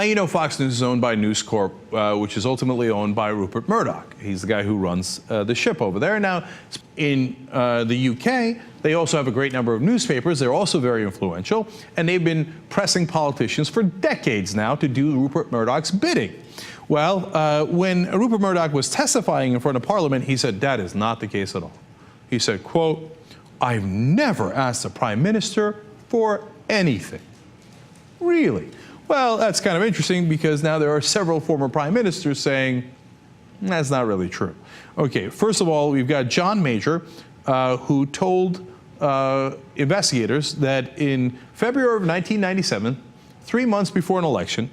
Now, you know Fox News is owned by News Corp, which is ultimately owned by Rupert Murdoch. He's the guy who runs the ship over there. Now, in the UK, they also have a great number of newspapers. They're also very influential, and they've been pressing politicians for decades now to do Rupert Murdoch's bidding. Well, when Rupert Murdoch was testifying in front of Parliament, he said that is not the case at all. He said, quote, "I've never asked the Prime Minister for anything." Really? Well, that's kind of interesting because now there are several former prime ministers saying that's not really true. Okay, first of all, we've got John Major, who told investigators that in February of 1997, 3 months before an election,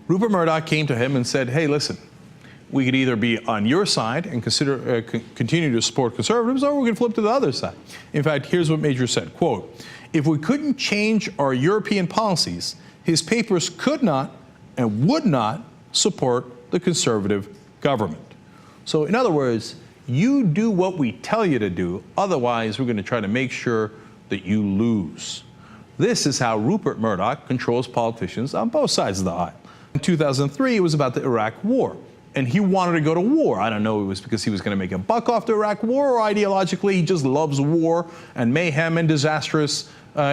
Rupert Murdoch came to him and said, hey, listen, we could either be on your side and continue to support conservatives, or we could flip to the other side. In fact, here's what Major said, quote, "If we couldn't change our European policies, his papers could not and would not support the conservative government." So in other words, you do what we tell you to do, otherwise we're going to try to make sure that you lose. This is how Rupert Murdoch controls politicians on both sides of the aisle. In 2003, it was about the Iraq War, and he wanted to go to war. I don't know if it was because he was going to make a buck off the Iraq War, or ideologically he just loves war and mayhem and disastrous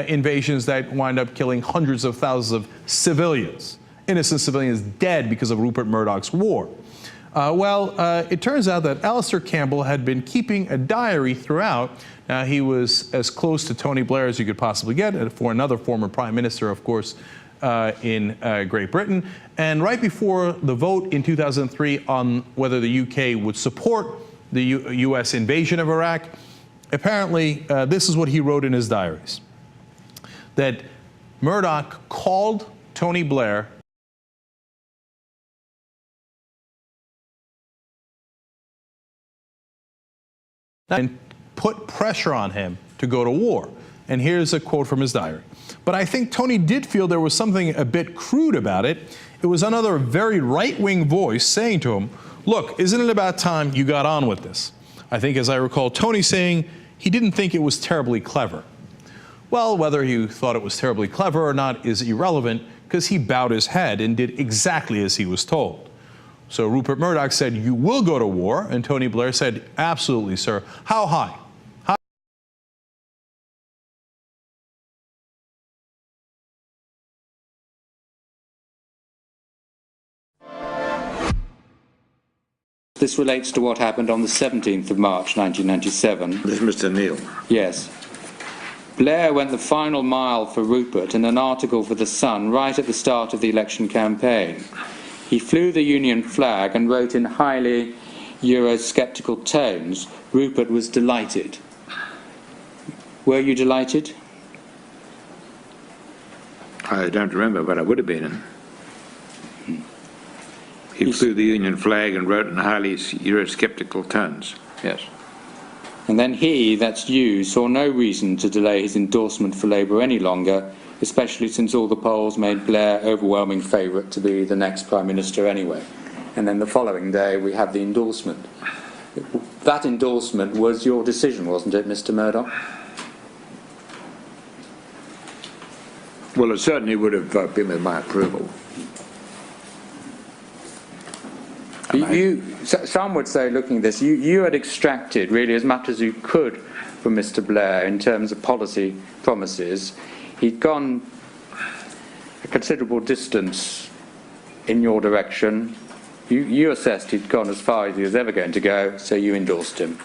invasions that wind up killing hundreds of thousands of civilians, innocent civilians dead because of Rupert Murdoch's war. It turns out that Alastair Campbell had been keeping a diary throughout. Now, he was as close to Tony Blair as you could possibly get, for another former prime minister, of course, in Great Britain. And right before the vote in 2003 on whether the UK would support the US invasion of Iraq, apparently this is what he wrote in his diaries, that Murdoch called Tony Blair and put pressure on him to go to war. And here's a quote from his diary. "But I think Tony did feel there was something a bit crude about it. It was another very right-wing voice saying to him, 'Look, isn't it about time you got on with this?' I think, as I recall, Tony saying he didn't think it was terribly clever." Well, whether he thought it was terribly clever or not is irrelevant, because he bowed his head and did exactly as he was told. So Rupert Murdoch said, "You will go to war," and Tony Blair said, "Absolutely, sir. How high?" This relates to what happened on the 17th of March 1997. This is Mr. Neil. Yes. Blair went the final mile for Rupert in an article for The Sun right at the start of the election campaign. He flew the Union flag and wrote in highly Eurosceptical tones, "Rupert was delighted." Were you delighted? I don't remember, but I would have been. He flew the Union flag and wrote in highly Eurosceptical tones. Yes. And then he, that's you, saw no reason to delay his endorsement for Labour any longer, especially since all the polls made Blair overwhelming favourite to be the next Prime Minister anyway. And then the following day we have the endorsement. That endorsement was your decision, wasn't it, Mr. Murdoch? Well, it certainly would have been with my approval. Some would say, looking at this, you had extracted really as much as you could from Mr. Blair in terms of policy promises. He'd gone a considerable distance in your direction. You assessed he'd gone as far as he was ever going to go, so you endorsed him.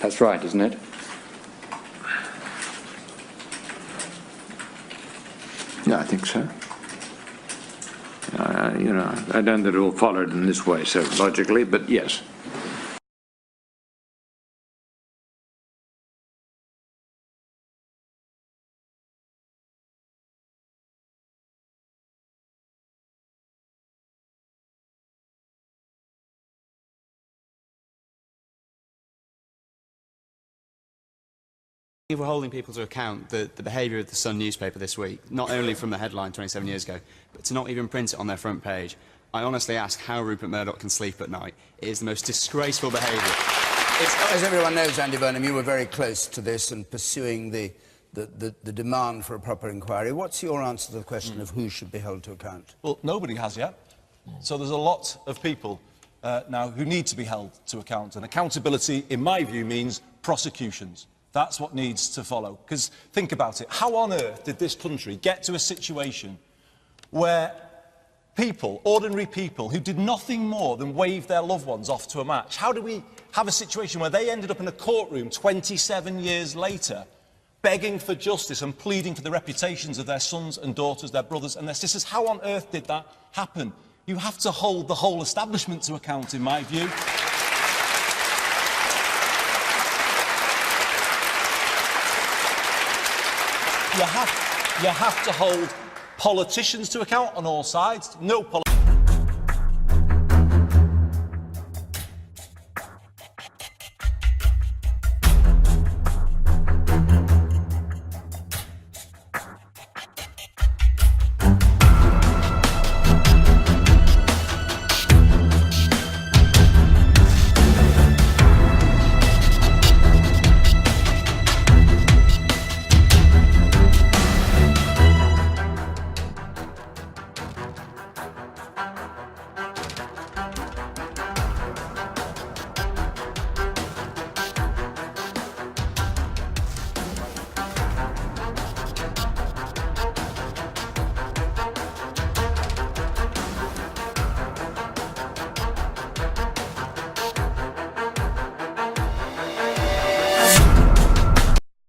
That's right, isn't it? Yeah, I think so. You know, I don't think it all followed in this way so logically, but yes. We're holding people to account the behaviour of the Sun newspaper this week, not only from the headline 27 years ago, but to not even print it on their front page. I honestly ask how Rupert Murdoch can sleep at night. It is the most disgraceful behaviour. As everyone knows, Andy Burnham, you were very close to this and pursuing the the demand for a proper inquiry. What's your answer to the question of who should be held to account? Well, nobody has yet. So there's a lot of people now who need to be held to account. And accountability, in my view, means prosecutions. That's what needs to follow. Because think about it. How on earth did this country get to a situation where people, ordinary people, who did nothing more than wave their loved ones off to a match, how do we have a situation where they ended up in a courtroom 27 years later begging for justice and pleading for the reputations of their sons and daughters, their brothers and their sisters? How on earth did that happen? You have to hold the whole establishment to account, in my view. You have to hold politicians to account on all sides. No politician